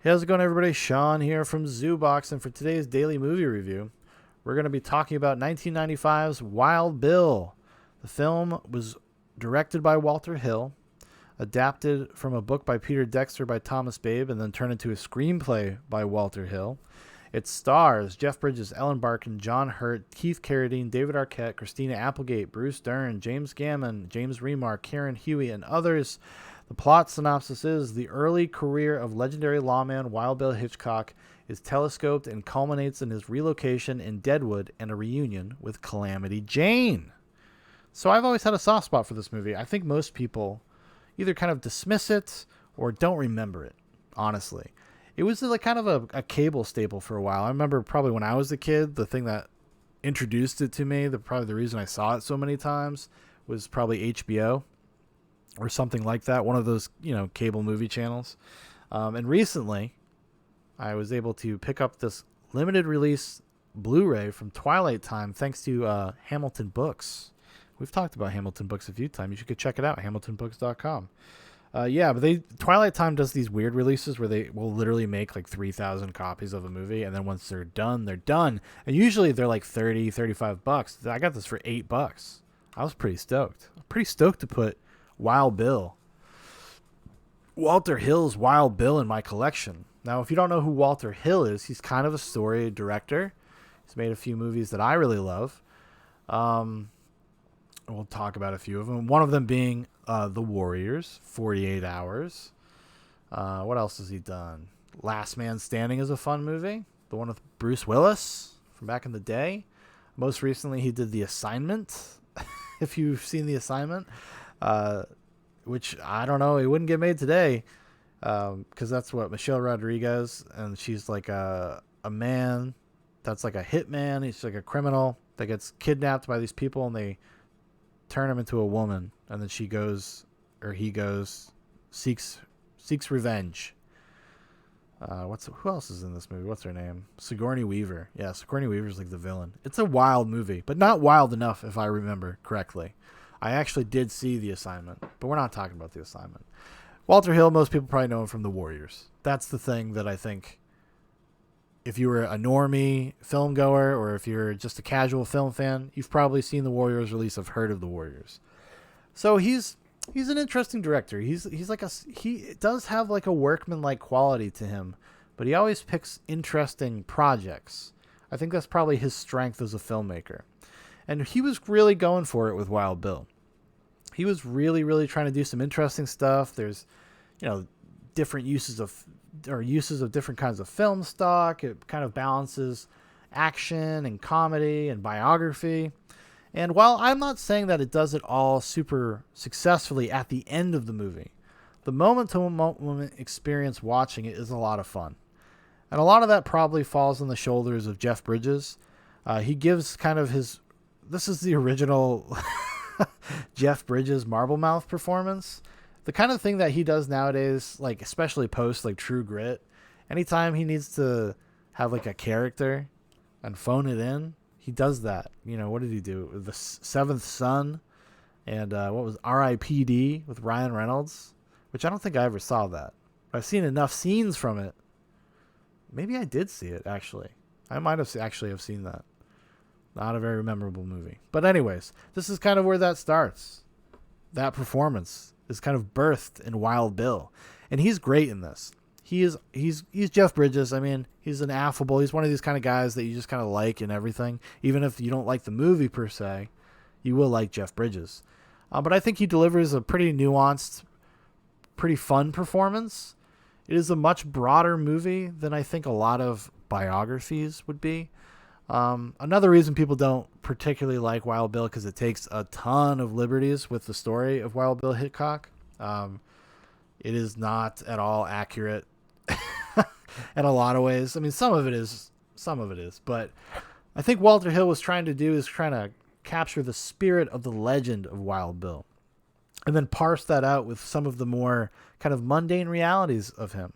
Hey, how's it going, everybody? Shaun here from Zoobox, and for today's daily movie review, we're going to be talking about 1995's Wild Bill. The film was directed by Walter Hill, adapted from a book by Peter Dexter by Thomas Babe, and then turned into a screenplay by Walter Hill. It stars Jeff Bridges, Ellen Barkin, John Hurt, Keith Carradine, David Arquette, Christina Applegate, Bruce Dern, James Gammon, James Remar, Karen Huey, and others. The plot synopsis is the early career of legendary lawman Wild Bill Hitchcock is telescoped and culminates in his relocation in Deadwood and a reunion with Calamity Jane. So I've always had a soft spot for this movie. I think most people either kind of dismiss it or don't remember it, honestly. It was like kind of a cable staple for a while. I remember probably when I was a kid, the thing that introduced it to me, probably the reason I saw it so many times was probably HBO or something like that, one of those, cable movie channels. And recently, I was able to pick up this limited release Blu-ray from Twilight Time thanks to Hamilton Books. We've talked about Hamilton Books a few times. You should go check it out, hamiltonbooks.com. But Twilight Time does these weird releases where they will literally make like 3,000 copies of a movie, and then once they're done, they're done. And usually they're like $35. I got this for $8. I was pretty stoked. To put Walter Hill's Wild Bill in my collection. Now, if you don't know who Walter Hill is, he's kind of a story director. He's made a few movies that I really love. We'll talk about a few of them. One of them being The Warriors, 48 Hours. What else has he done? Last Man Standing is a fun movie. The one with Bruce Willis from back in the day. Most recently, he did The Assignment, if you've seen The Assignment. Which I don't know, it wouldn't get made today, because that's what Michelle Rodriguez, and she's like a man that's like a hitman. He's like a criminal that gets kidnapped by these people, and they turn him into a woman, and then he goes seeks revenge. Who else is in this movie? What's her name? Sigourney Weaver. Yeah, Sigourney Weaver's like the villain. It's a wild movie, but not wild enough if I remember correctly. I actually did see The Assignment, but we're not talking about The Assignment. Walter Hill, most people probably know him from The Warriors. That's the thing that I think, if you were a normie film goer or if you're just a casual film fan, you've probably seen The Warriors release, have heard of The Warriors. So he's an interesting director. He does have like a workman-like quality to him, but he always picks interesting projects. I think that's probably his strength as a filmmaker. And he was really going for it with Wild Bill. He was really, really trying to do some interesting stuff. There's, different uses of different kinds of film stock. It kind of balances action and comedy and biography. And while I'm not saying that it does it all super successfully at the end of the movie, the moment-to-moment experience watching it is a lot of fun. And a lot of that probably falls on the shoulders of Jeff Bridges. He gives kind of this is the original Jeff Bridges Marble Mouth performance. The kind of thing that he does nowadays, like especially post like True Grit, anytime he needs to have like a character and phone it in, he does that. What did he do? The Seventh Son and what was R.I.P.D. with Ryan Reynolds, which I don't think I ever saw that. I've seen enough scenes from it. Maybe I did see it, actually. I might have actually have seen that. Not a very memorable movie. But anyways, this is kind of where that starts. That performance is kind of birthed in Wild Bill. And he's great in this. He's Jeff Bridges. I mean, he's an affable. He's one of these kind of guys that you just kind of like in everything. Even if you don't like the movie per se, you will like Jeff Bridges. But I think he delivers a pretty nuanced, pretty fun performance. It is a much broader movie than I think a lot of biographies would be. Another reason people don't particularly like Wild Bill, because it takes a ton of liberties with the story of Wild Bill Hitchcock. It is not at all accurate in a lot of ways. I mean, some of it is, but I think Walter Hill was trying to capture the spirit of the legend of Wild Bill and then parse that out with some of the more kind of mundane realities of him.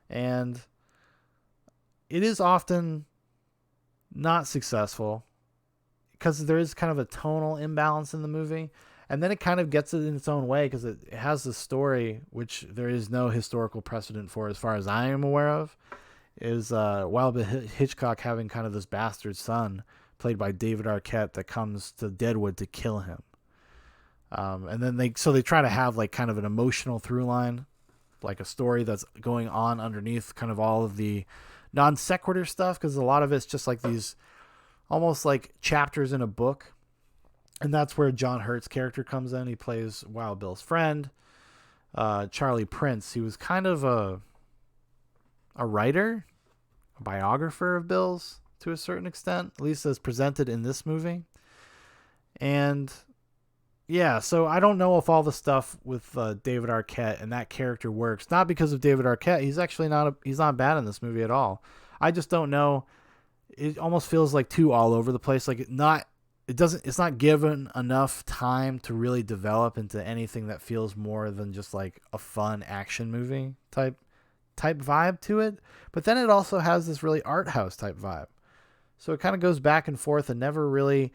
And it is often not successful because there is kind of a tonal imbalance in the movie. And then it kind of gets it in its own way because it has this story which there is no historical precedent for as far as I am aware of, is Wild Bill Hitchcock having kind of this bastard son played by David Arquette that comes to Deadwood to kill him. And then they try to have like kind of an emotional through line, like a story that's going on underneath kind of all of the non sequitur stuff, because a lot of it's just like these almost like chapters in a book. And that's where John Hurt's character comes in. He plays Wild Bill's friend, Charlie Prince. He was kind of a writer, a biographer of Bill's to a certain extent, at least as presented in this movie. And yeah, so I don't know if all the stuff with David Arquette and that character works. Not because of David Arquette. He's actually he's not bad in this movie at all. I just don't know. It almost feels like too all over the place. Like it's not given enough time to really develop into anything that feels more than just like a fun action movie type vibe to it. But then it also has this really art house type vibe. So it kind of goes back and forth and never really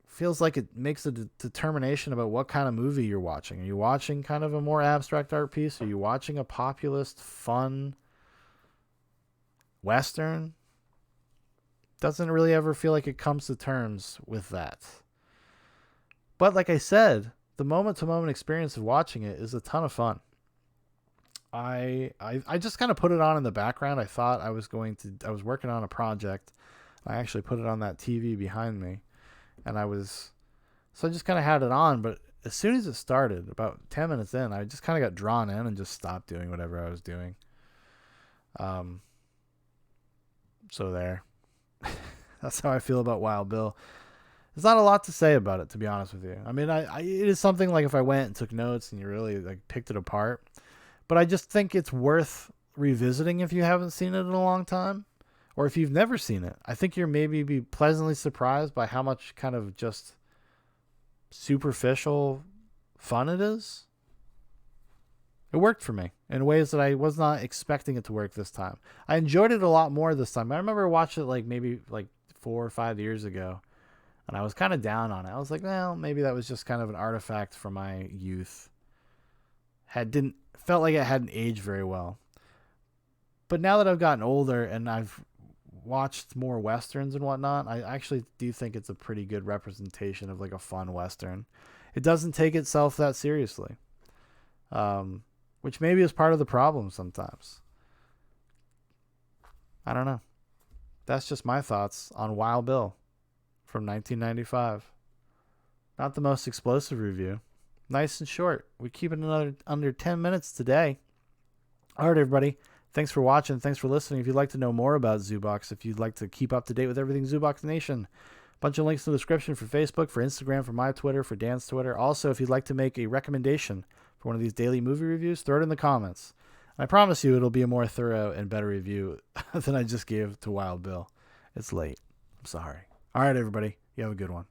feels like it makes a determination about what kind of movie you're watching. Are you watching kind of a more abstract art piece? Are you watching a populist, fun Western? Doesn't really ever feel like it comes to terms with that. But like I said, the moment-to-moment experience of watching it is a ton of fun. I just kind of put it on in the background. I thought I was working on a project. I actually put it on that TV behind me. And I just kind of had it on, but as soon as it started, about 10 minutes in, I just kind of got drawn in and just stopped doing whatever I was doing. So there. That's how I feel about Wild Bill. There's not a lot to say about it, to be honest with you. I mean, it is something like if I went and took notes and you really like picked it apart, but I just think it's worth revisiting if you haven't seen it in a long time. Or if you've never seen it, I think you're maybe be pleasantly surprised by how much kind of just superficial fun it is. It worked for me in ways that I was not expecting it to work this time. I enjoyed it a lot more this time. I remember watching it like maybe like 4 or 5 years ago, and I was kind of down on it. I was like, well, maybe that was just kind of an artifact from my youth. Felt like it hadn't aged very well. But now that I've gotten older and I've watched more Westerns and whatnot, I actually do think it's a pretty good representation of like a fun Western. It doesn't take itself that seriously, which maybe is part of the problem sometimes. I don't know. That's just my thoughts on Wild Bill from 1995. Not the most explosive review. Nice and short. We keep it under 10 minutes today. All right, everybody. Thanks for watching. Thanks for listening. If you'd like to know more about Zoobox, if you'd like to keep up to date with everything Zoobox Nation, a bunch of links in the description for Facebook, for Instagram, for my Twitter, for Dan's Twitter. Also, if you'd like to make a recommendation for one of these daily movie reviews, throw it in the comments. And I promise you it'll be a more thorough and better review than I just gave to Wild Bill. It's late. I'm sorry. All right, everybody. You have a good one.